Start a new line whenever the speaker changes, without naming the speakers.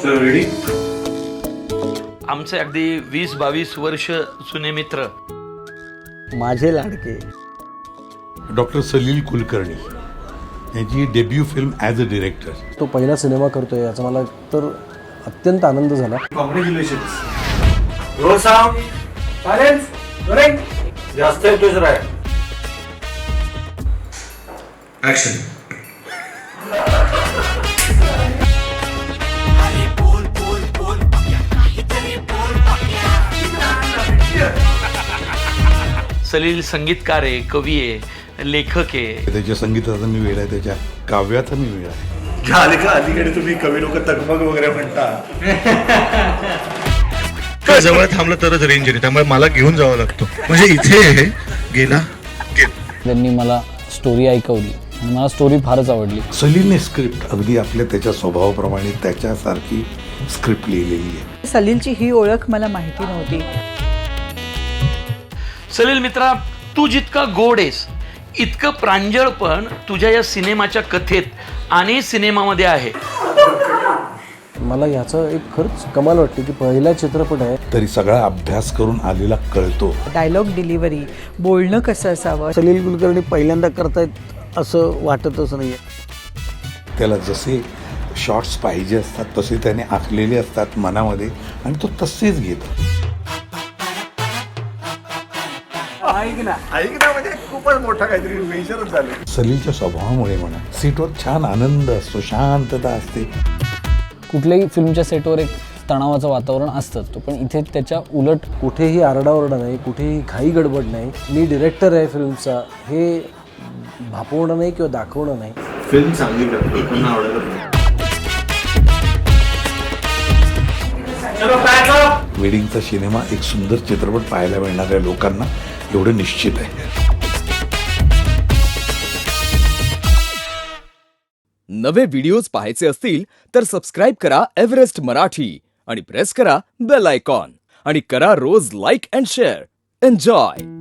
Ready?
आमचे अगदी 20-22 वर्ष जुने मित्र,
माझे लाडके
डॉक्टर सलील कुलकर्णी यांची debut film as a director.
तो पहिला सिनेमा करतोय याचा मला तर अत्यंत आनंद झाला.
Congratulations. Roll sound, silence, rolling. जास्त येतोय जरा. ऍक्शन.
सलील संगीतकार आहे, कवी आहे, लेखक आहे.
त्याच्या संगीताचा मी वेळ आहे, त्याच्या काव्याचा मी वेळ आहे.
झाले का अलीकडे तुम्ही कवी लोक तगमग वगैरे म्हणता?
जवळ थांबलं तरच रेंज येते, त्यामुळे मला घेऊन जावं लागतो. म्हणजे इथे गेला.
त्यांनी मला स्टोरी ऐकवली आणि मला स्टोरी फारच आवडली.
सलीलने स्क्रिप्ट अगदी आपल्या त्याच्या स्वभावाप्रमाणे त्याच्यासारखी स्क्रिप्ट लिहिलेली आहे.
सलीलची ही ओळख मला माहिती नव्हती.
सलील मित्रा, तू जितका गोड आहेस इतकं प्रांजळपण तुझ्या या सिनेमाच्या कथेत आणि सिनेमामध्ये आहे.
मला याचं एक खरंच कमाल वाटते की पहिला चित्रपट आहे
तरी सगळा अभ्यास करून आलेला कळतो.
डायलॉग डिलिव्हरी, बोलणं कसं असावं.
सलील कुलकर्णी पहिल्यांदा करतायत असं वाटतच नाहीये.
त्याला जसे शॉट्स पाहिजे असतात तसे त्याने आखलेले असतात मनामध्ये आणि तो तसेच घेतो.
ऐक ना म्हणजे खूपच मोठा काहीतरी मेजरच झालं.
सलीलच्या स्वभावामुळे म्हणा सीटवर छान आनंद असतो, शांतता असते.
कुठल्याही फिल्मच्या सेटवर एक तणावाचं वातावरण असतं, तो पण इथे त्याच्या उलट.
कुठेही आरडाओरडा नाही, कुठेही घाई गडबड नाही. मी डिरेक्टर आहे फिल्मचा हे भापवणं नाही किंवा दाखवणं नाही.
फिल्म चांगली करतो, लोकांना आवडायला.
वेडिंगचा सिनेमा एक सुंदर चित्रपट पाहायला मिळणाऱ्या लोकांना एवढं निश्चित आहे.
नवे व्हिडिओज पाहायचे असतील तर सबस्क्राईब करा एव्हरेस्ट मराठी आणि प्रेस करा बेल आयकॉन आणि करा रोज लाईक अँड शेअर. एन्जॉय.